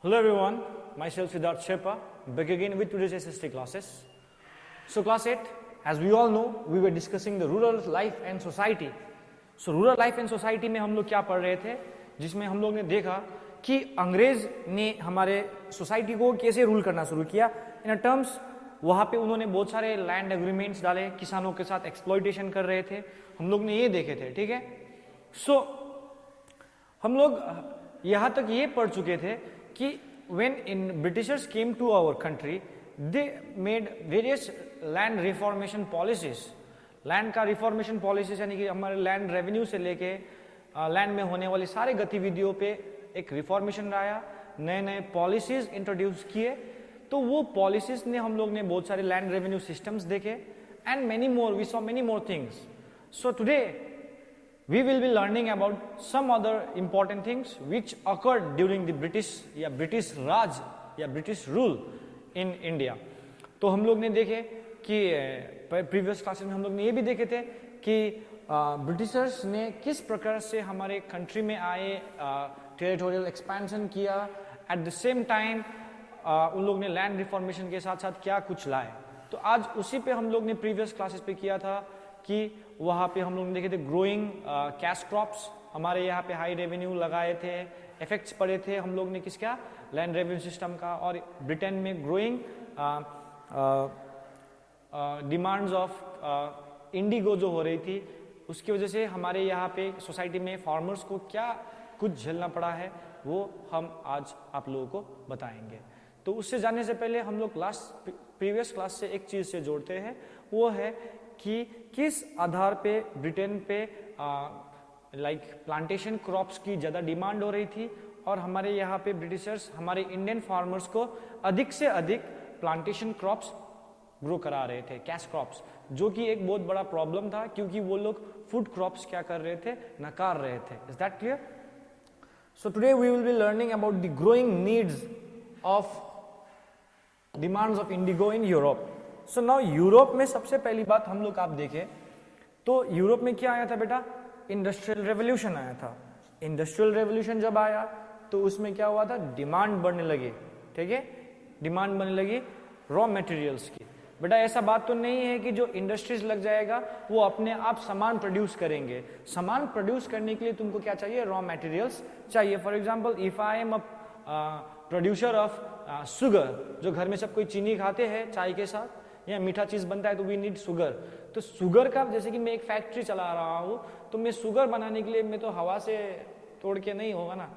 Hello everyone, myself Siddharth Shepa, back again with today's SST classes. So class 8, as we all know, we were discussing the rural life and society. So rural life and society में हम लोग क्या पढ़ रहे थे, जिसमें हम लोग ने देखा कि अंग्रेज ने हमारे सोसाइटी को कैसे रूल करना शुरू किया इन टर्म्स। वहाँ पे उन्होंने बहुत सारे लैंड एग्रीमेंट्स डाले, किसानों के साथ एक्सप्लॉइटेशन कर रहे थे, हम लोग ने ये देखे थे, ठीक है। सो हम लोग यहाँ तक ये पढ़ चुके थे कि when in Britishers came to our country, they made various land reformation policies. Land का रिफॉर्मेशन पॉलिसीज यानी कि हमारे लैंड रेवेन्यू से लेके लैंड में होने वाली सारी गतिविधियों पे एक रिफॉर्मेशन आया, नए नए पॉलिसीज इंट्रोड्यूस किए। तो वो पॉलिसीज ने हम लोग ने बहुत सारे लैंड रेवेन्यू सिस्टम्स देखे and many more, we saw many more things. So today we will be learning about some other important things which occurred during the British Raj या British rule in India। तो हम लोग ने देखे कि previous classes में हम लोग ने ये भी देखे थे कि ब्रिटिशर्स ने किस प्रकार से हमारे कंट्री में आए, टेरिटोरियल एक्सपेंशन किया, एट द सेम टाइम उन लोग ने लैंड रिफॉर्मेशन के साथ साथ क्या कुछ लाए। तो आज उसी पे हम लोग ने प्रीवियस क्लासेस पे किया था कि वहाँ पे हम लोग ने देखे थे ग्रोइंग कैश क्रॉप्स, हमारे यहाँ पे हाई रेवेन्यू लगाए थे, इफेक्ट्स पड़े थे हम लोग ने किसका, लैंड रेवेन्यू सिस्टम का। और ब्रिटेन में ग्रोइंग डिमांड्स ऑफ इंडिगो जो हो रही थी, उसकी वजह से हमारे यहाँ पे सोसाइटी में फार्मर्स को क्या कुछ झेलना पड़ा है वो हम आज आप लोगों को बताएंगे। तो उससे जानने से पहले हम लोग प्रीवियस क्लास से एक चीज़ से जोड़ते हैं, वो है कि किस आधार पे ब्रिटेन पे लाइक प्लांटेशन क्रॉप्स की ज़्यादा डिमांड हो रही थी और हमारे यहाँ पे ब्रिटिशर्स हमारे इंडियन फार्मर्स को अधिक से अधिक प्लांटेशन क्रॉप्स ग्रो करा रहे थे, कैश क्रॉप्स, जो कि एक बहुत बड़ा प्रॉब्लम था क्योंकि वो लोग फूड क्रॉप्स क्या कर रहे थे, नकार रहे थे। Is that clear? So today we will be learning about the growing needs of demands of indigo in Europe. So now Europe में सबसे पहली बात हम लोग आप देखें तो यूरोप में क्या आया था बेटा, इंडस्ट्रियल रेवोल्यूशन आया था। इंडस्ट्रियल रेवोल्यूशन जब आया तो उसमें क्या हुआ था, डिमांड बढ़ने लगी, ठीक है, डिमांड बढ़ने लगी रॉ मटेरियल्स की। बेटा ऐसा बात तो नहीं है कि जो इंडस्ट्रीज लग जाएगा वो अपने आप सामान प्रोड्यूस करेंगे। सामान प्रोड्यूस करने के लिए तुमको क्या चाहिए, रॉ मटेरियल्स चाहिए। For example if I am a producer of sugar, जो घर में सब कोई चीनी खाते हैं चाय के साथ या मीठा चीज बनता है तो वी नीड शुगर। तो शुगर का जैसे कि मैं एक फैक्ट्री चला रहा हूँ तो मैं शुगर बनाने के लिए मैं तो हवा से तोड़ के नहीं होगा ना,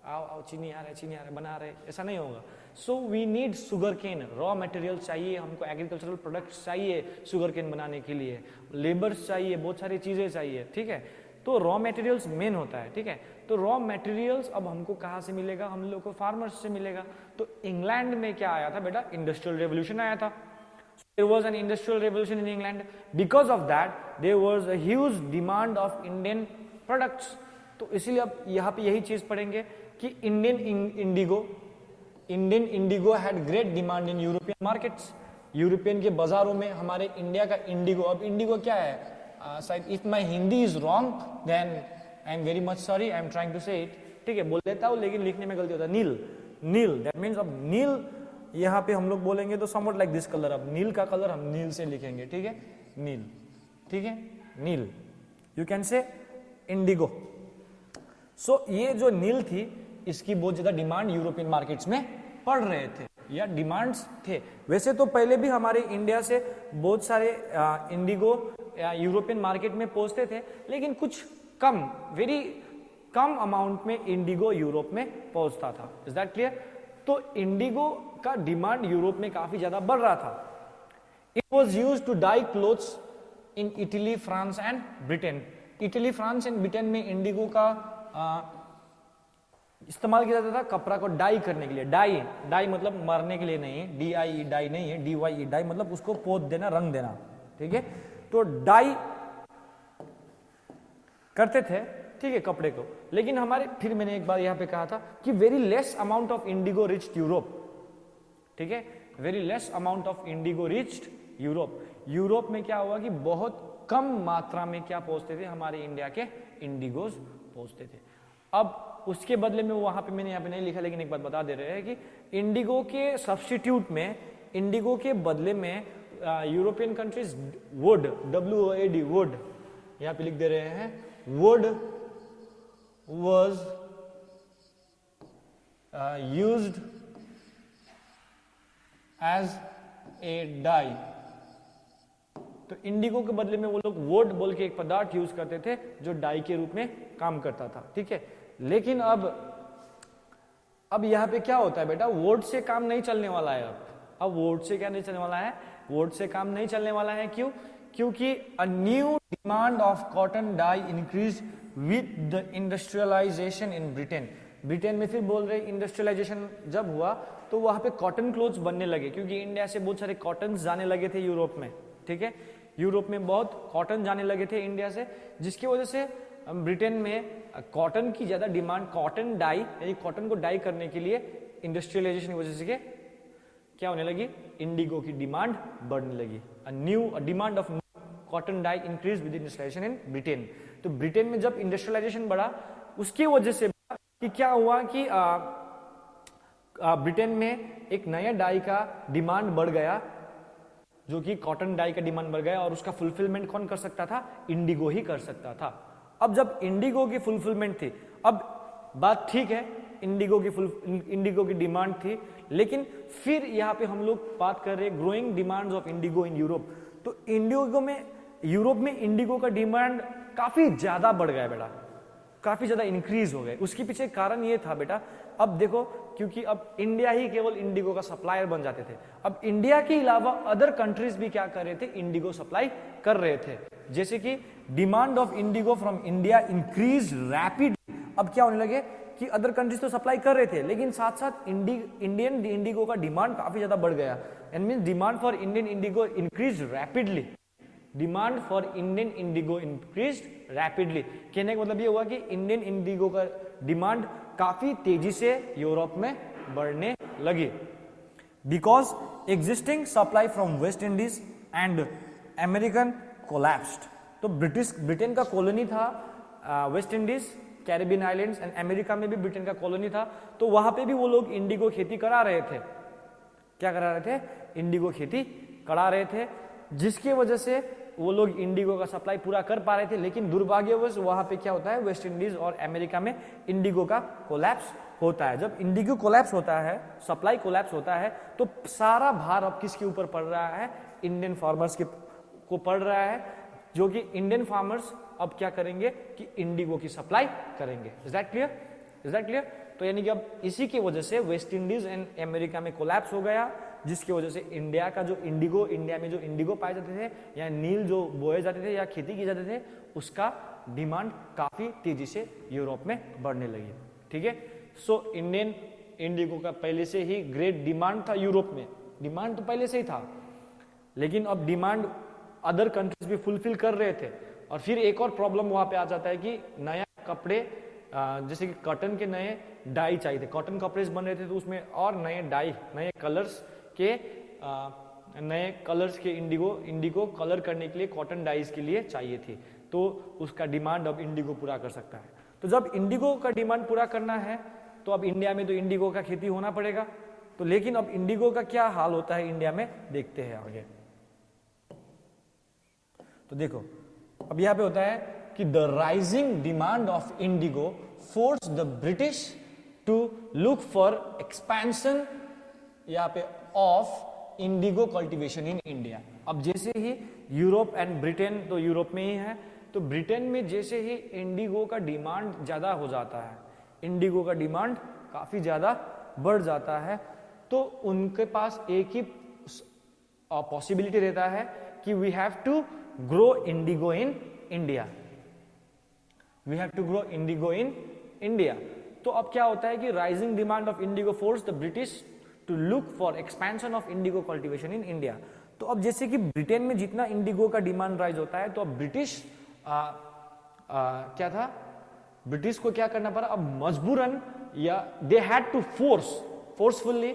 आओ आओ चीनी आ रहा है बना रहे, ऐसा नहीं होगा। So we need sugar cane, raw material चाहिए हमको, एग्रीकल्चरल प्रोडक्ट्स चाहिए शुगर केन बनाने के लिए, लेबर्स चाहिए, बहुत सारी चीजें चाहिए, ठीक है। तो रॉ मटेरियल्स मेन होता है, ठीक है। तो रॉ मटेरियल्स अब हमको कहाँ से मिलेगा, हम लोग को फार्मर्स से मिलेगा। तो इंग्लैंड में क्या आया था बेटा, इंडस्ट्रियल रेवोल्यूशन आया था। There was an industrial revolution in England. Because of that, there was a huge demand of Indian products. तो इसीलिए अब यहाँ पे यही चीज पढ़ेंगे कि Indian Indigo had great demand in European markets. European के बाजारों में हमारे इंडिया का इंडिगो, अब इंडिगो क्या है, शायद if my Hindi is wrong then I am very much sorry, I am trying to say it, ठीक है, बोल देता हूँ लेकिन लिखने में गलती होता है। नील, नील दैट मीन्स अब नील यहाँ पे हम लोग बोलेंगे तो समवट लाइक दिस कलर, अब नील का कलर हम नील से लिखेंगे, ठीक है, नील, ठीक है, नील, यू कैन से इंडिगो। सो ये जो नील थी इसकी बहुत ज्यादा डिमांड यूरोपियन मार्केट्स में पड़ रहे थे या डिमांड्स थे। वैसे तो पहले भी हमारे इंडिया से बहुत सारे इंडिगो यूरोपियन मार्केट में पहुंचते थे, लेकिन कुछ कम, वेरी कम अमाउंट में इंडिगो यूरोप में पहुंचता था। Is that clear? तो इंडिगो का डिमांड यूरोप में काफी ज्यादा बढ़ रहा था। It was use to dye clothes in Italy, France and Britain. Italy, France and Britain में इंडिगो का इस्तेमाल किया जाता था कपड़ा को डाई करने के लिए। डाई, डाई मतलब मरने के लिए नहीं है, DIE डाई नहीं है, DYE डाई मतलब उसको पोत देना, रंग देना, ठीक है। तो डाई करते थे, ठीक है, कपड़े को। लेकिन हमारे, फिर मैंने एक बार यहाँ पे कहा था कि very less amount of indigo reached Europe, ठीक है, very less amount of indigo reached Europe. Europe में क्या हुआ कि बहुत कम मात्रा में क्या पहुंचते थे, हमारे इंडिया के इंडिगोज पहुंचते थे। अब उसके बदले में वहां पे मैंने यहाँ पे नहीं लिखा, लेकिन एक बात बता दे रहे हैं कि इंडिगो के सब्स्टिट्यूट में, इंडिगो के बदले में European countries would, WOAD, would यहाँ पे लिख दे रहे हैं, would was used as a dye। तो इंडिगो के बदले में वो लोग वुड बोल के एक पदार्थ यूज करते थे जो डाई के रूप में काम करता था, ठीक है। लेकिन अब यहाँ पे क्या होता है बेटा, वुड से काम नहीं चलने वाला है। अब वुड से क्या नहीं चलने वाला है, वुड से काम नहीं चलने वाला है। क्यों? क्योंकि a new demand of cotton dye increase with the industrialisation in Britain. Britain में फिर बोल रहे इंडस्ट्रियलाइजेशन जब हुआ तो वहां पे कॉटन क्लोथ्स बनने लगे, क्योंकि इंडिया से बहुत सारे कॉटन जाने लगे थे यूरोप में, ठीक है। यूरोप में बहुत कॉटन जाने लगे थे इंडिया से, जिसकी वजह से ब्रिटेन में कॉटन की ज्यादा डिमांड, कॉटन डाई यानी कॉटन को डाई करने के लिए इंडस्ट्रियलाइजेशन की वजह से क्या होने लगी, इंडिगो की डिमांड बढ़ने लगी। A demand of cotton dye increase with industrialisation in Britain. तो ब्रिटेन में जब इंडस्ट्रियलाइजेशन बढ़ा, उसकी वजह से कि क्या हुआ कि ब्रिटेन में एक नया डाई का डिमांड बढ़ गया, जो कि कॉटन डाई का डिमांड बढ़ गया, और उसका फुलफिलमेंट कौन कर सकता था, इंडिगो ही कर सकता था। अब जब इंडिगो की फुलफिलमेंट थी, अब बात ठीक है, इंडिगो की डिमांड थी, लेकिन फिर यहाँ पे हम लोग बात कर रहे हैं growing demands of indigo in Europe. तो इंडिगो में, यूरोप में इंडिगो का डिमांड काफी ज्यादा बढ़ गया बेटा, काफी ज्यादा इंक्रीज हो गए। उसके पीछे कारण ये था बेटा, अब देखो, क्योंकि अब इंडिया ही केवल इंडिगो का सप्लायर बन जाते थे, अब इंडिया के अलावा अदर कंट्रीज भी क्या कर रहे थे, इंडिगो सप्लाई कर रहे थे। जैसे कि demand of Indigo from India increase rapid. अब क्या होने लगे कि अदर कंट्रीज तो सप्लाई कर रहे थे, लेकिन साथ साथ इंडियन इंडिगो का डिमांड काफी ज्यादा बढ़ गया। And means demand for Indian Indigo increase rapidly. Demand for Indian Indigo increase rapidly. कहने का मतलब ये हुआ कि इंडियन इंडिगो का डिमांड काफी तेजी से यूरोप में बढ़ने लगी, because existing supply from West Indies and American collapsed. तो ब्रिटेन का कॉलोनी था West Indies, Caribbean islands and America में भी ब्रिटेन का कॉलोनी था, तो वहां पे भी वो लोग इंडिगो खेती करा रहे थे। क्या करा रहे थे, इंडिगो खेती करा रहे थे, जिसकी वजह से वो लोग इंडिगो का सप्लाई पूरा कर पा रहे थे। लेकिन दुर्भाग्यवश वहां पे क्या होता है, वेस्ट इंडीज और अमेरिका में इंडिगो का कोलैप्स होता है। जब इंडिगो कोलैप्स होता है, सप्लाई कोलैप्स होता है, तो सारा भार अब किसके ऊपर पड़ रहा है, इंडियन फार्मर्स के को पड़ रहा है, जो कि इंडियन फार्मर्स अब क्या करेंगे कि इंडिगो की सप्लाई करेंगे। Is that clear? Is that clear? तो यानी कि अब इसी की वजह से वेस्ट इंडीज एंड अमेरिका में कोलैप्स हो गया, जिसकी वजह से इंडिया का जो इंडिगो, इंडिया में जो इंडिगो पाए जाते थे या नील जो बोए जाते थे या खेती की जाते थे, उसका डिमांड काफी तेजी से यूरोप में बढ़ने लगी। ठीक है, सो इंडियन इंडिगो का पहले से ही ग्रेट डिमांड था यूरोप में, डिमांड तो पहले से ही था, लेकिन अब डिमांड अदर कंट्रीज भी फुलफिल कर रहे थे। और फिर एक और प्रॉब्लम वहां पे आ जाता है कि नया कपड़े, जैसे कि कॉटन के नए डाई चाहिए थे, कॉटन कपड़े बन रहे थे, तो उसमें और नए डाई, नए कलर्स के इंडिगो कलर करने के लिए कॉटन डाइज के लिए चाहिए थी, तो उसका डिमांड अब इंडिगो पूरा कर सकता है। तो जब इंडिगो का डिमांड पूरा करना है, तो अब इंडिया में तो इंडिगो का खेती होना पड़ेगा। तो लेकिन अब इंडिगो का क्या हाल होता है इंडिया में, देखते हैं आगे। तो देखो, अब यहां पे होता है कि the rising demand of indigo force the British to look for expansion यहाँ पे of indigo cultivation in India. अब जैसे ही यूरोप एंड ब्रिटेन, तो यूरोप में ही है, तो ब्रिटेन में जैसे ही इंडिगो का डिमांड ज्यादा हो जाता है, इंडिगो का डिमांड काफी ज्यादा बढ़ जाता है, तो उनके पास एक ही पॉसिबिलिटी रहता है कि we have to grow indigo in India, we have to grow indigo in India. तो अब क्या होता है कि rising demand of indigo force the British to look for expansion of indigo cultivation in India. तो अब जैसे कि ब्रिटेन में जितना इंडिगो का डिमांड राइज होता है, तो अब ब्रिटिश क्या था, ब्रिटिश को क्या करना पड़ा, अब मजबूरन, या they had to forcefully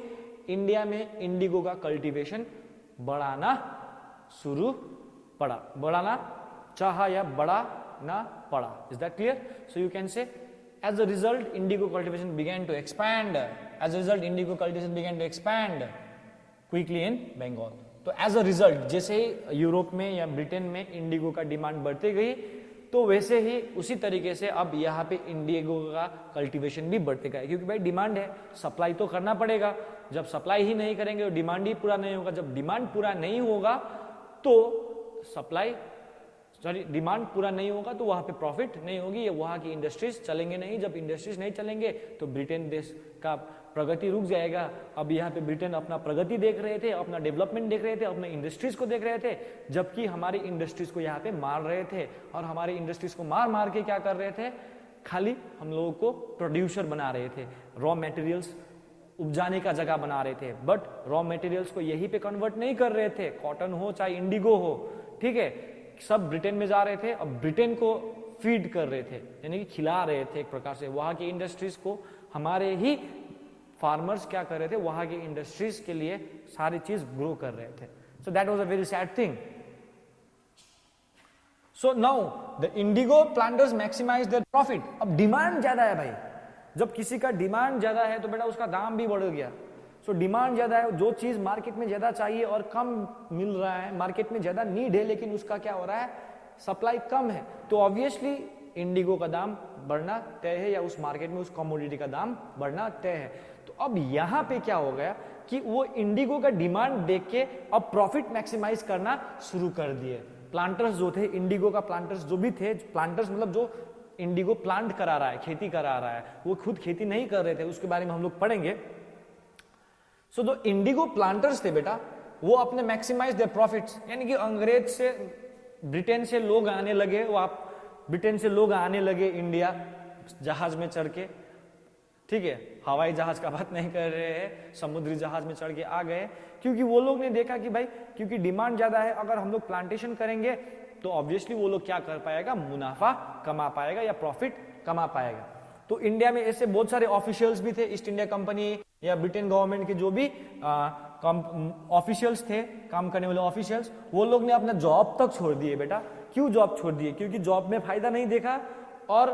India में इंडिगो का कल्टीवेशन बढ़ाना शुरू बढ़ाना चाहा या बढ़ाना पड़ा। Is that clear? So you can say As a result, indigo cultivation began to expand. As a result, indigo cultivation began to expand quickly in Bengal. तो एज अ रिजल्ट जैसे ही यूरोप में या ब्रिटेन में indigo का demand बढ़ती गई, तो वैसे ही उसी तरीके से अब यहाँ पे इंडिगो का कल्टीवेशन भी बढ़ते गया, क्योंकि भाई डिमांड है, सप्लाई तो करना पड़ेगा। जब सप्लाई ही नहीं करेंगे तो डिमांड ही पूरा नहीं होगा। जब डिमांड पूरा नहीं होगा तो डिमांड पूरा नहीं होगा तो वहां पे प्रॉफिट नहीं होगी, या वहां की इंडस्ट्रीज चलेंगे नहीं। जब इंडस्ट्रीज नहीं चलेंगे तो ब्रिटेन देश का प्रगति रुक जाएगा। अब यहाँ पे ब्रिटेन अपना प्रगति देख रहे थे, अपना डेवलपमेंट देख रहे थे, अपने इंडस्ट्रीज को देख रहे थे, जबकि हमारी इंडस्ट्रीज को यहाँ पे मार रहे थे। और हमारी इंडस्ट्रीज को मार मार के क्या कर रहे थे, खाली हम लोगों को प्रोड्यूसर बना रहे थे, रॉ मटेरियल्स उपजाने का जगह बना रहे थे, बट रॉ मटेरियल्स को यहीं पे कन्वर्ट नहीं कर रहे थे। कॉटन हो चाहे इंडिगो हो, ठीक है, सब ब्रिटेन में जा रहे थे। अब ब्रिटेन को फीड कर रहे थे, यानी कि खिला रहे थे एक प्रकार से वहां की इंडस्ट्रीज को। हमारे ही फार्मर्स क्या कर रहे थे, वहां की इंडस्ट्रीज के लिए सारी चीज ग्रो कर रहे थे। So that was a very sad thing. So now the indigo planters maximise their profit. अब डिमांड ज्यादा है भाई, जब किसी का डिमांड ज्यादा है तो बेटा उसका दाम भी बढ़ गया। सो डिमांड ज्यादा है, जो चीज मार्केट में ज्यादा चाहिए और कम मिल रहा है, मार्केट में ज्यादा नीड है लेकिन उसका क्या हो रहा है, सप्लाई कम है, तो ऑब्वियसली इंडिगो का दाम बढ़ना तय है, या उस मार्केट में उस कमोडिटी का दाम बढ़ना तय है। तो अब यहां पे क्या हो गया कि वो इंडिगो का डिमांड देख के अब प्रॉफिट मैक्सिमाइज करना शुरू कर दिए। प्लांटर्स जो थे, इंडिगो का प्लांटर्स जो भी थे, प्लांटर्स मतलब जो इंडिगो प्लांट करा रहा है, खेती करा रहा है, वो खुद खेती नहीं कर रहे थे, उसके बारे में हम लोग पढ़ेंगे। सो जो इंडिगो प्लांटर्स थे बेटा, वो अपने मैक्सिमाइज देयर प्रॉफिट्स, यानी कि अंग्रेज से ब्रिटेन से लोग आने लगे, वो आप ब्रिटेन से लोग आने लगे इंडिया जहाज में चढ़ के, ठीक है, हवाई जहाज का बात नहीं कर रहे हैं, समुद्री जहाज में चढ़ के आ गए, क्योंकि वो लोग ने देखा कि भाई क्योंकि डिमांड ज्यादा है, अगर हम लोग प्लांटेशन करेंगे तो ऑब्वियसली वो लोग क्या कर पाएगा, मुनाफा कमा पाएगा या प्रॉफिट कमा पाएगा। तो इंडिया में ऐसे बहुत सारे ऑफिशियल्स भी थे, ईस्ट इंडिया कंपनी या ब्रिटेन गवर्नमेंट के जो भी ऑफिशियल्स थे, काम करने वाले ऑफिशियल्स, वो लोग ने अपना जॉब तक छोड़ दिए बेटा। क्यों जॉब छोड़ दिए? क्योंकि जॉब में फायदा नहीं देखा और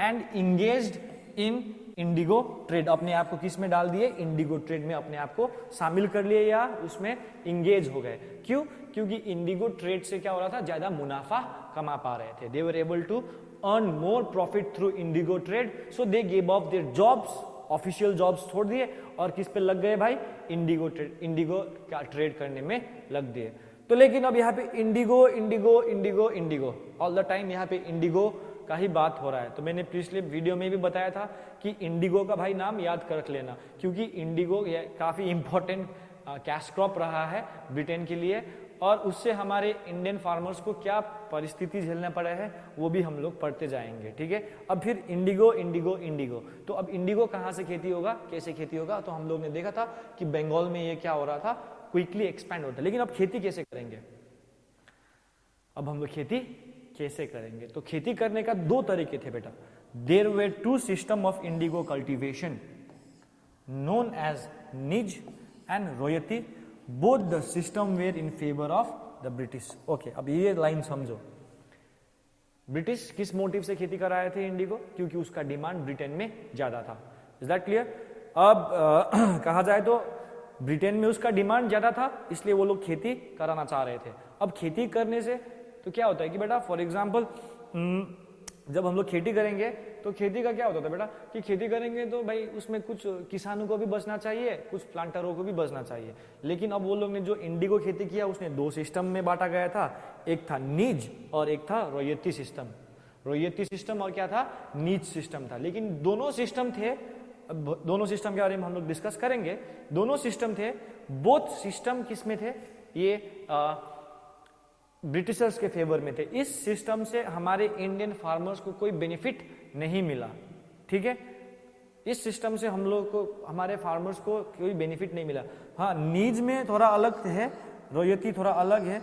and engaged in Indigo trade, अपने आप को किस में डाल दिए, इंडिगो ट्रेड में अपने आप को शामिल कर लिए या उसमें इंगेज हो गए। क्यों? क्योंकि इंडिगो ट्रेड से क्या हो रहा था, ज्यादा मुनाफा कमा पा रहे थे। They were able to earn more profit through indigo trade, so they give up their jobs, official jobs छोड़ दिए और किस पे लग गए भाई, इंडिगो ट्रेड, इंडिगो का ट्रेड करने में लग दिए। तो लेकिन अब यहाँ पे indigo indigo indigo indigo all the time यहाँ पे इंडिगो का ही बात हो रहा है। तो मैंने पिछले वीडियो में भी बताया था कि इंडिगो का भाई नाम याद कर रख लेना, क्योंकि इंडिगो काफी इंपॉर्टेंट कैश क्रॉप रहा है ब्रिटेन के लिए, और उससे हमारे इंडियन फार्मर्स को क्या परिस्थिति झेलना पड़ा है वो भी हम लोग पढ़ते जाएंगे, ठीक है। अब फिर इंडिगो इंडिगो इंडिगो, तो अब इंडिगो कहाँ से खेती होगा, कैसे खेती होगा, तो हम लोग ने देखा था कि बंगाल में ये क्या हो रहा था, क्विकली एक्सपैंड होता है। लेकिन अब खेती कैसे करेंगे, अब हम लोग खेती कैसे करेंगे, तो खेती करने का दो तरीके थे बेटा। There were two system of indigo cultivation known as nij and raiyati, both the system were in favour of the British. Okay, अब ये लाइन समझो, ब्रिटिश किस मोटिव से खेती कर रहे थे इंडिगो, क्योंकि उसका डिमांड ब्रिटेन में ज्यादा था। Is that clear? अब कहा जाए तो ब्रिटेन में उसका डिमांड ज्यादा था, इसलिए वो लोग खेती कराना चाह रहे थे। अब खेती करने से तो क्या होता है कि बेटा फॉर एग्जाम्पल जब हम लोग खेती करेंगे तो खेती का क्या होता था बेटा कि खेती करेंगे तो भाई उसमें कुछ किसानों को भी बचना चाहिए, कुछ प्लांटरों को भी बचना चाहिए। लेकिन अब वो लोग ने जो इंडिगो खेती किया उसने दो सिस्टम में बांटा गया था, एक था नीज और एक था रॉयती सिस्टम। रॉयती सिस्टम और क्या था, नीज सिस्टम था। लेकिन दोनों सिस्टम थे, दोनों सिस्टम के बारे में हम लोग डिस्कस करेंगे। दोनों सिस्टम थे, बोथ सिस्टम किस में थे, ये ब्रिटिशर्स के फेवर में थे। इस सिस्टम से हमारे इंडियन फार्मर्स को कोई बेनिफिट नहीं मिला, ठीक है। इस सिस्टम से हम लोग को, हमारे फार्मर्स को कोई बेनिफिट नहीं मिला। हाँ, नीज में थोड़ा अलग है, रॉयती थोड़ा अलग है,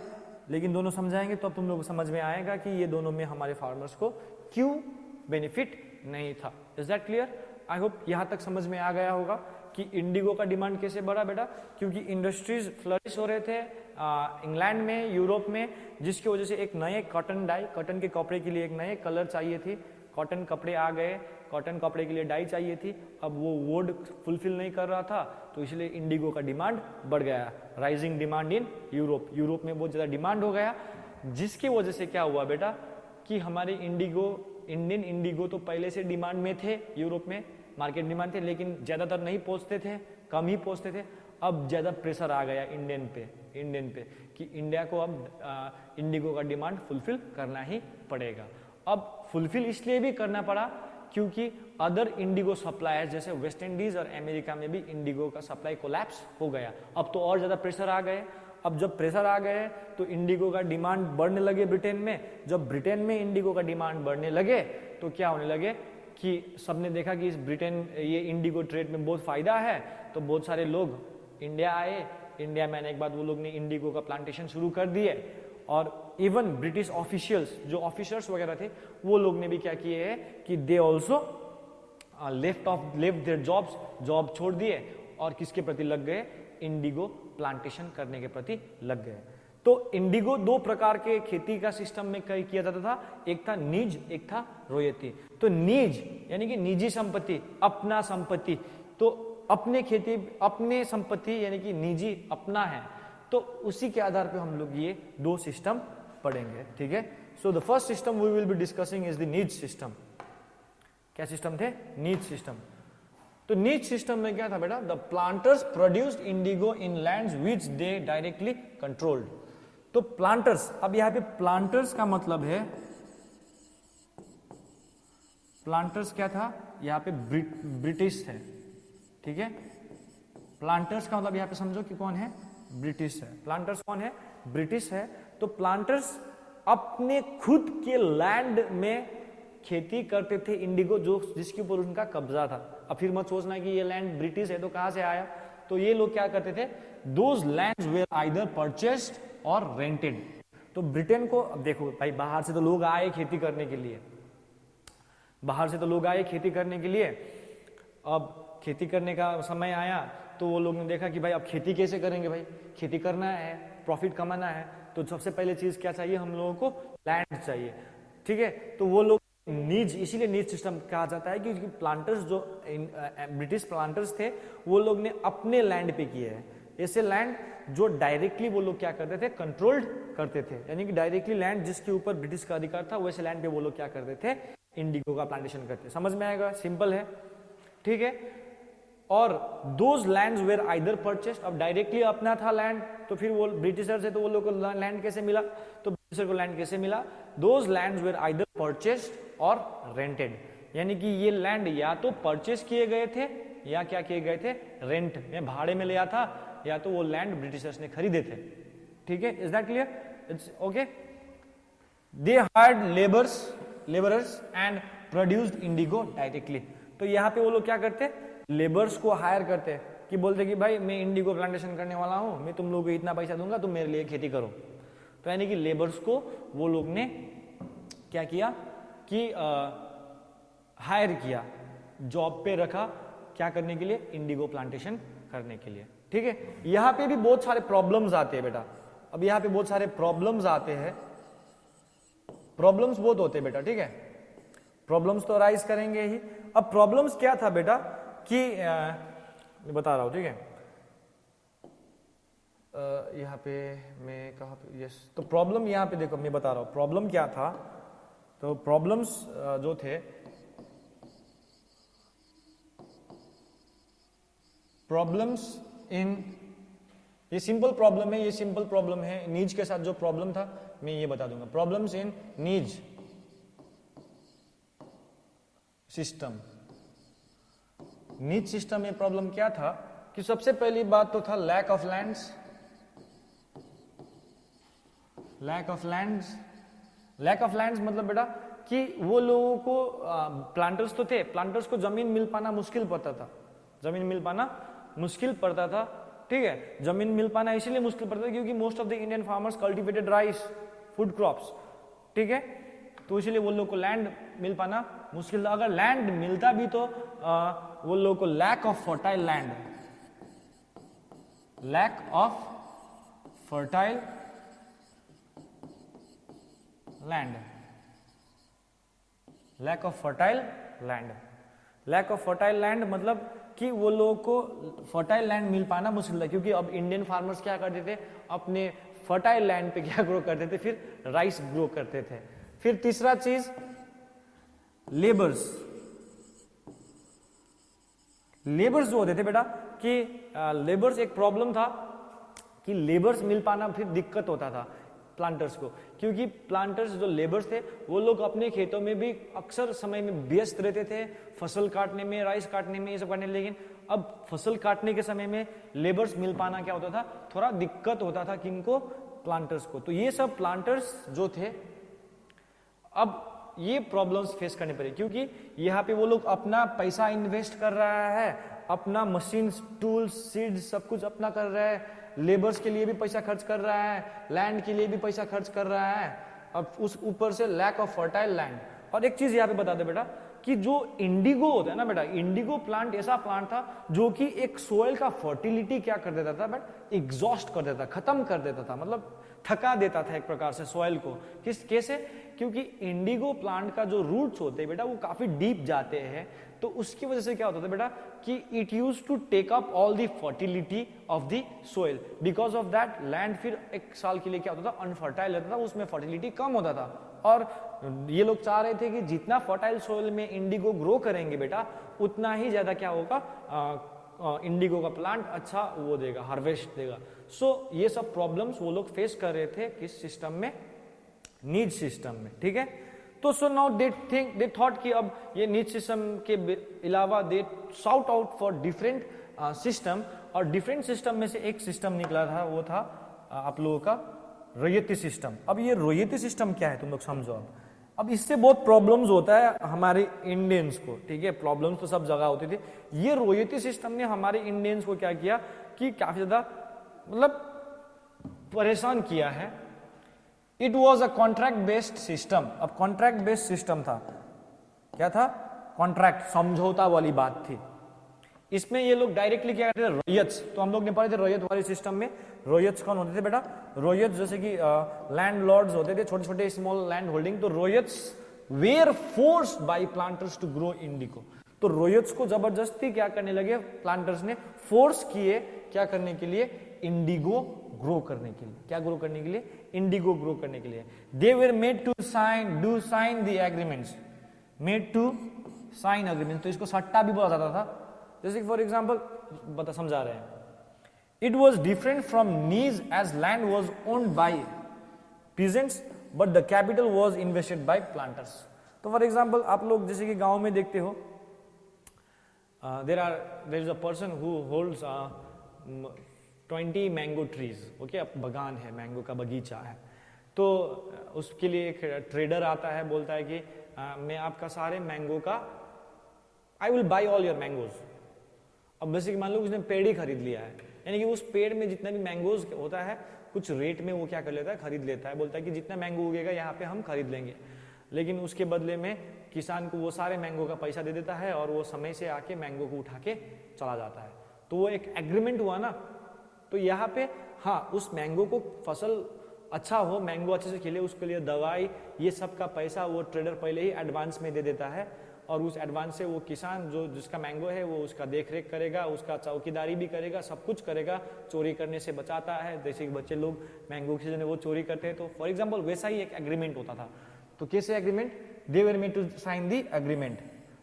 लेकिन दोनों समझाएंगे तो अब तुम लोग को समझ में आएगा कि ये दोनों में हमारे फार्मर्स को क्यों बेनिफिट नहीं था। Is that clear? I hope यहां तक समझ में आ गया होगा कि इंडिगो का डिमांड कैसे बढ़ा बेटा, क्योंकि इंडस्ट्रीज फ्लरिश हो रहे थे इंग्लैंड में, यूरोप में, जिसकी वजह से एक नए कॉटन डाई, कॉटन के कपड़े के लिए एक नए कलर चाहिए थी, कॉटन कपड़े आ गए, कॉटन कपड़े के लिए डाई चाहिए थी, अब वो वुड फुलफिल नहीं कर रहा था, तो इसलिए इंडिगो का डिमांड बढ़ गया। राइजिंग डिमांड इन यूरोप में बहुत ज़्यादा डिमांड हो गया, जिसकी वजह से क्या हुआ बेटा कि हमारे इंडियन इंडिगो तो पहले से डिमांड में थे, यूरोप में मार्केट डिमांड थे, लेकिन ज़्यादातर नहीं पहुँचते थे, कम ही पहुँचते थे। अब ज़्यादा प्रेशर आ गया इंडियन पे कि इंडिया को अब इंडिगो का डिमांड फुलफिल करना ही पड़ेगा। अब फुलफिल इसलिए भी करना पड़ा क्योंकि अदर इंडिगो सप्लायर्स जैसे वेस्ट इंडीज और अमेरिका में भी इंडिगो का सप्लाई कोलैप्स हो गया। अब तो और ज़्यादा प्रेशर आ गए। अब जब प्रेशर आ गए तो इंडिगो का डिमांड बढ़ने लगे ब्रिटेन में। जब ब्रिटेन में इंडिगो का डिमांड बढ़ने लगे तो क्या होने लगे कि सबने देखा कि इस ब्रिटेन ये इंडिगो ट्रेड में बहुत फायदा है, तो बहुत सारे लोग इंडिया आए। इंडिया में आने के बाद वो लोग ने इंडिगो का प्लांटेशन शुरू कर दिए, और इवन ब्रिटिश ऑफिशियल्स जो ऑफिसर्स वगैरह थे वो लोग ने भी क्या किए है कि they also left their job छोड़ दिए और किसके प्रति लग गए, इंडिगो प्लांटेशन करने के प्रति लग गए। तो इंडिगो दो प्रकार के खेती का सिस्टम में किया जाता था, एक था निज, एक था रोयती। तो निज यानी कि निजी संपत्ति, अपना संपत्ति, तो अपने खेती अपने संपत्ति यानी कि निजी अपना है, तो उसी के आधार पे हम लोग ये दो सिस्टम पढ़ेंगे, ठीक है। So the first system we will be discussing is the nij system. क्या सिस्टम थे? नीज सिस्टम। तो नीज सिस्टम में क्या था बेटा, the planters produced indigo in lands which they directly controlled. तो प्लांटर्स, अब यहां पे प्लांटर्स का मतलब है, प्लांटर्स क्या था यहां पे ब्रिटिश है, ठीक है। प्लांटर्स का मतलब यहां पे समझो कि कौन है, ब्रिटिश है। प्लांटर्स कौन है, ब्रिटिश है। तो प्लांटर्स अपने खुद के लैंड में खेती करते थे इंडिगो, जो जिसके ऊपर उनका कब्जा था। अब फिर मत सोचना कि ये लैंड ब्रिटिश है तो कहां से आया, तो ये लोग क्या करते थे, those lands were either purchased और रेंटेड। तो ब्रिटेन को, अब देखो भाई बाहर से तो लोग आए खेती करने के लिए, बाहर से तो लोग आए खेती करने के लिए। अब खेती करने का समय आया तो वो लोग ने देखा कि भाई अब खेती कैसे करेंगे, भाई खेती करना है, प्रॉफिट कमाना है, तो सबसे पहले चीज क्या चाहिए, हम लोगों को लैंड चाहिए, ठीक है। तो वो लोग नीज, इसीलिए नीज सिस्टम कहा जाता है कि प्लांटर्स जो ब्रिटिश प्लांटर्स थे वो लोग ने अपने लैंड पे किए हैं ऐसे लैंड जो डायरेक्टली वो लोग क्या करते थे, कंट्रोल्ड करते थे, यानी कि डायरेक्टली लैंड जिसके ऊपर ब्रिटिश का अधिकार था वैसे लैंड पे वो लोग क्या करते थे, इंडिगो का प्लांटेशन करते। समझ में आएगा, सिंपल है, ठीक है। और those lands were either purchased, अब डायरेक्टली अपना था लैंड, तो फिर वो ब्रिटिशर से तो वो लोग को लैंड कैसे मिला, तो ब्रिटिशर को लैंड कैसे मिला, those lands were either purchased और रेंटेड, यानी कि ये लैंड या तो परचेस किए गए थे या क्या किए गए थे, रेंट में भाड़े में लिया था, या तो वो लैंड ब्रिटिशर्स ने खरीदे थे, ठीक है। Is that clear? It's okay. They hired labourers and produced Indigo directly. तो यहाँ पे वो लोग क्या करते, लेबर्स को हायर करते कि बोलते कि भाई मैं इंडिगो प्लांटेशन करने वाला हूं, मैं तुम लोगों को इतना पैसा दूंगा, तुम मेरे लिए खेती करो। तो यानी कि लेबर्स को वो लोग ने क्या किया कि हायर किया, जॉब पे रखा, क्या करने के लिए, इंडिगो प्लांटेशन करने के लिए, ठीक है। यहां पे भी बहुत सारे प्रॉब्लम्स आते हैं बेटा, अब यहां पे बहुत सारे प्रॉब्लम्स आते हैं, प्रॉब्लम्स बहुत होते हैं बेटा, ठीक है। प्रॉब्लम्स तो राइज करेंगे ही। अब प्रॉब्लम्स क्या था बेटा कि मैं बता रहा हूं, ठीक है। यहाँ पे मैं कहा पे, यस, तो प्रॉब्लम यहाँ पे देखो मैं बता रहा हूं प्रॉब्लम क्या था। तो प्रॉब्लम्स जो थे, प्रॉब्लम्स इन, ये सिंपल प्रॉब्लम है, ये सिंपल प्रॉब्लम है। नीज के साथ जो प्रॉब्लम था मैं ये बता दूंगा। Problems in nij system, nij system में प्रॉब्लम क्या था कि सबसे पहली बात तो था lack of lands, lack of lands. Lack of lands मतलब बेटा कि वो लोगों को प्लांटर्स तो थे, प्लांटर्स को जमीन मिल पाना मुश्किल पड़ता था, जमीन मिल पाना मुश्किल पड़ता था, ठीक है। जमीन मिल पाना इसीलिए मुश्किल पड़ता था क्योंकि most of the Indian farmers cultivated rice, food crops, ठीक है। तो इसीलिए वो लोग को लैंड मिल पाना मुश्किल था। अगर लैंड मिलता भी तो वो लोग को lack of fertile land, lack of fertile land, lack of fertile land, lack of fertile land मतलब कि वो लोगों को फर्टाइल लैंड मिल पाना मुश्किल था, क्योंकि अब इंडियन फार्मर्स क्या करते थे, अपने फर्टाइल लैंड पे क्या ग्रो करते थे, फिर राइस ग्रो करते थे। फिर तीसरा चीज लेबर्स। लेबर्स जो होते थे बेटा कि लेबर्स एक प्रॉब्लम था कि लेबर्स मिल पाना फिर दिक्कत होता था प्लांटर्स को, क्योंकि प्लांटर्स जो लेबर्स थे वो लोग अपने खेतों में भी अक्सर समय में व्यस्त रहते थे, फसल काटने में, राइस काटने में, ये सब करने में। लेकिन अब फसल काटने के समय में लेबर्स मिल पाना क्या होता था, थोड़ा दिक्कत होता था किनको, प्लांटर्स को। तो ये सब प्लांटर्स जो थे अब ये प्रॉब्लम्स फेस करने पड़े, क्योंकि यहाँ पे वो लोग अपना पैसा इन्वेस्ट कर रहा है, अपना मशीन, टूल्स, सीड्स सब कुछ अपना कर रहा है, लेबर्स के लिए भी पैसा खर्च कर रहा है, लैंड के लिए भी पैसा खर्च कर रहा है, अब उस ऊपर से लैक ऑफ फर्टाइल लैंड। और एक चीज यहाँ पे बता दे बेटा कि जो इंडिगो होता है ना बेटा, इंडिगो प्लांट ऐसा प्लांट था जो कि एक सोयल का फर्टिलिटी क्या कर देता था बट एग्जॉस्ट कर देता, खत्म कर देता था, मतलब थका देता था एक प्रकार से सॉइल को। किस कैसे? क्योंकि इंडिगो प्लांट का जो रूट्स होते हैं बेटा वो काफी डीप जाते हैं, तो उसकी वजह से क्या होता था बेटा कि it use to take up all the fertility of the soil. Because of that land फिर एक साल के लिए क्या होता था, अनफर्टाइल रहता था, उसमें फर्टिलिटी कम होता था। और ये लोग चाह रहे थे कि जितना फर्टाइल सोइल में इंडिगो ग्रो करेंगे बेटा उतना ही ज्यादा क्या होगा, इंडिगो का प्लांट अच्छा वो देगा, हार्वेस्ट देगा। सो ये सब प्रॉब्लम्स वो लोग फेस कर रहे थे किस सिस्टम में, नीज सिस्टम में, ठीक है। तो सो नाउ दे थॉट कि अब ये नीज सिस्टम के अलावा they sort out for different system, और डिफरेंट सिस्टम में से एक सिस्टम निकला था, वो था आप लोगों का रैयती सिस्टम। अब ये रैयती सिस्टम क्या है तुम लोग समझो। अब इससे बहुत प्रॉब्लम्स होता है हमारे इंडियंस को, ठीक है, प्रॉब्लम्स तो सब जगह होती थी। ये रैयती सिस्टम ने हमारे इंडियंस को क्या किया कि काफी ज्यादा मतलब परेशान किया है। It was a contract based system. अब कॉन्ट्रैक्ट बेस्ड सिस्टम था, क्या था, कॉन्ट्रैक्ट, समझौता वाली बात थी। इसमें ये लोग डायरेक्टली क्या करते थे, रैयत्स, तो हम लोग ने पढ़े थे रैयत वाले सिस्टम में। रैयत्स कौन होते थे बेटा, रैयत जैसे कि लैंड लॉर्ड्स होते थे, छोटे छोटे स्मॉल लैंड होल्डिंग। तो raiyats were forced by planters to grow indigo. तो रैयत्स को जबरदस्ती क्या करने लगे, प्लांटर्स ने फोर्स किए क्या करने के लिए, इंडिगो ग्रो करने के लिए। क्या ग्रो करने के लिए, इंडिगो ग्रो करने के लिए। They were made to sign the agreements, made to sign agreement. तो इसको सट्टा भी बोला जाता था। जैसे फॉर एग्जाम्पल बता समझा रहे हैं, it was different from nij as land was owned by peasants but the capital was invested by planters. तो फॉर एग्जाम्पल आप लोग जैसे कि गांव में देखते हो, there is a person who holds 20 mango trees, okay, बगान है, मैंगो का बगीचा है। तो उसके लिए एक ट्रेडर आता है, बोलता है कि मैं आपका सारे मैंगो का, I will by all your mangoes. अब बेसिक मान लो उसने पेड़ ही खरीद लिया है, यानी कि उस पेड़ में जितना भी मैंगोज होता है कुछ रेट में वो क्या कर लेता है, खरीद लेता है। बोलता है कि जितना मैंगो उगेगा यहाँ पे हम खरीद लेंगे, लेकिन उसके बदले में किसान को वो सारे मैंगो का पैसा दे देता है और वो समय से आके मैंगो को उठा के चला जाता है। तो वो एक एग्रीमेंट हुआ ना। तो यहाँ पे हाँ, उस मैंगो को फसल अच्छा हो, मैंगो अच्छे से खिले, उसके लिए दवाई, ये सब का पैसा वो ट्रेडर पहले ही एडवांस में दे देता है। और उस एडवांस से वो किसान जो जिसका मैंगो है वो उसका देख रेख करेगा, उसका चौकीदारी भी करेगा, सब कुछ करेगा, चोरी करने से बचाता है। जैसे कि बच्चे लोग मैंगो के सीजन में वो चोरी करते हैं, तो फॉर एग्जाम्पल वैसा ही एक एग्रीमेंट होता था। तो कैसे agreement, they were made to sign the agreement.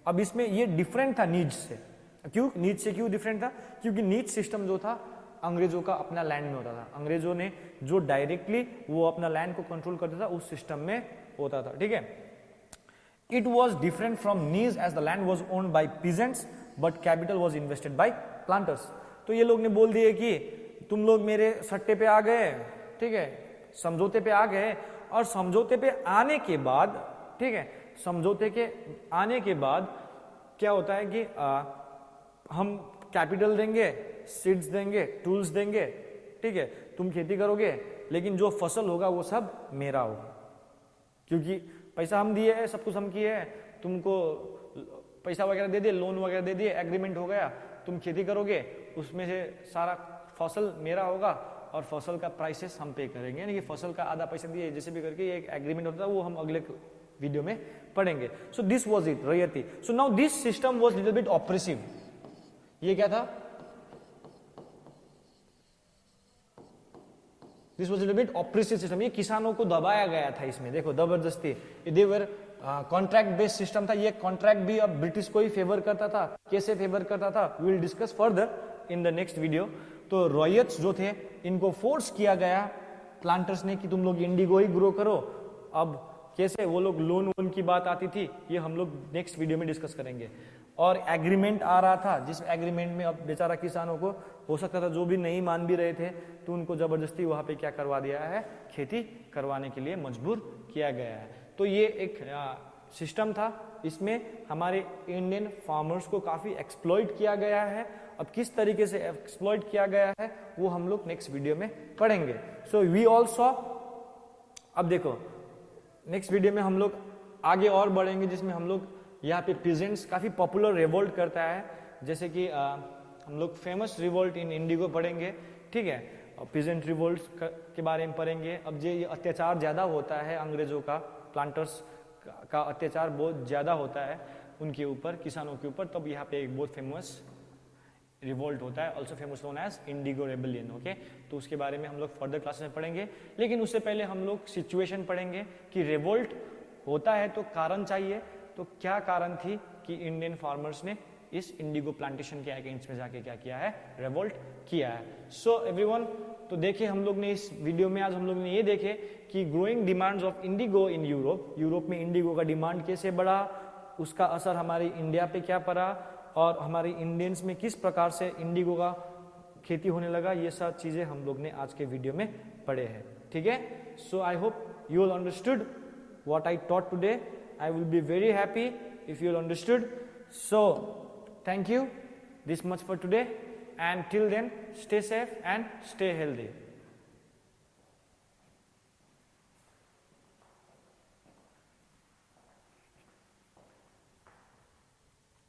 अब इसमें ये डिफरेंट था नीज से। क्यों नीज से क्यों डिफरेंट था, क्योंकि नीज सिस्टम जो था अंग्रेजों का अपना लैंड में होता था। अंग्रेजों ने जो डायरेक्टली वो अपना लैंड को कंट्रोल करता था उस सिस्टम में होता था, ठीक है। It was different from Nis as the land was owned by peasants, but capital was invested by planters. तो ये लोग ने बोल दिए कि तुम लोग मेरे सट्टे पे आ गए, ठीक है, समझौते पे आ गए, और समझौते पे आने के बाद, ठीक है, समझौते के आने के बाद क्या होता है कि हम कैपिटल देंगे, सीड्स देंगे, टूल्स देंगे, ठीक है, तुम खेती करोगे, लेकिन जो फसल होगा वो सब मेरा होगा, क्योंकि पैसा हम दिए है, सब कुछ हम किए हैं, तुमको पैसा वगैरह दे दिए, लोन वगैरह दे दिए, एग्रीमेंट हो गया, तुम खेती करोगे, उसमें से सारा फसल मेरा होगा और फसल का प्राइसेस हम पे करेंगे, यानी कि फसल का आधा पैसा दिए, जैसे भी करके एक एग्रीमेंट होता है, वो हम अगले वीडियो में पढ़ेंगे. So this was it, raiyati. So now this system was little bit oppressive. ये क्या था? This was little bit oppressive system. ये किसानों को दबाया गया था इसमें, देखो जबरदस्ती. देवर कॉन्ट्रैक्ट बेस्ड सिस्टम था. ये कॉन्ट्रैक्ट भी अब ब्रिटिश को ही फेवर करता था. कैसे फेवर करता था we will discuss further in the next video. तो रॉयट्स जो थे इनको फोर्स किया गया प्लांटर्स ने कि तुम लोग इंडिगो ही ग्रो करो. अब कैसे वो लोग लोन वोन की बात आती थी, ये हम लोग नेक्स्ट वीडियो में डिस्कस करेंगे. और एग्रीमेंट आ रहा था, जिस एग्रीमेंट में अब बेचारा किसानों को हो सकता था जो भी नहीं मान भी रहे थे तो उनको जबरदस्ती वहां पे क्या करवा दिया है, खेती करवाने के लिए मजबूर किया गया है. तो ये एक सिस्टम था. इसमें हमारे इंडियन फार्मर्स को काफी एक्सप्लॉइट किया गया है. अब किस तरीके से एक्सप्लॉइट किया गया है वो हम लोग नेक्स्ट वीडियो में पढ़ेंगे. सो वी ऑल्सो, अब देखो नेक्स्ट वीडियो में हम लोग आगे और बढ़ेंगे जिसमें हम लोग यहाँ पे पीजेंट्स काफी पॉपुलर रिवोल्ट करता है. जैसे कि हम लोग फेमस रिवोल्ट इन इंडिगो पढ़ेंगे, ठीक है. पीजेंट रिवोल्ट के बारे में पढ़ेंगे. अब ये अत्याचार ज्यादा होता है अंग्रेजों का, प्लांटर्स का अत्याचार बहुत ज्यादा होता है उनके ऊपर, किसानों के ऊपर. तब यहाँ पे एक बहुत फेमस रिवोल्ट होता है, also famous known as indigo rebellion. Okay, तो उसके बारे में हम लोग फर्दर क्लासेस में पढ़ेंगे. लेकिन उससे पहले हम लोग सिचुएशन पढ़ेंगे कि रिवोल्ट होता है तो कारण चाहिए. तो क्या कारण थी कि इंडियन फार्मर्स ने इस इंडिगो प्लांटेशन के अगेंस्ट में जाके क्या किया है, रिवोल्ट किया है. सो एवरीवन, तो देखिए हम लोग ने इस वीडियो में आज हम लोग ने ये देखे कि growing demands of indigo in Europe, Europe में इंडिगो का डिमांड कैसे बढ़ा, उसका असर हमारी इंडिया पे क्या पड़ा और हमारे इंडियंस में किस प्रकार से इंडिगो का खेती होने लगा. ये सब चीजें हम लोग ने आज के वीडियो में पढ़े हैं, ठीक है. So I hope you will understood what I taught today. I will be very happy if you understood. So, thank you. This much for today. And till then, stay safe and stay healthy.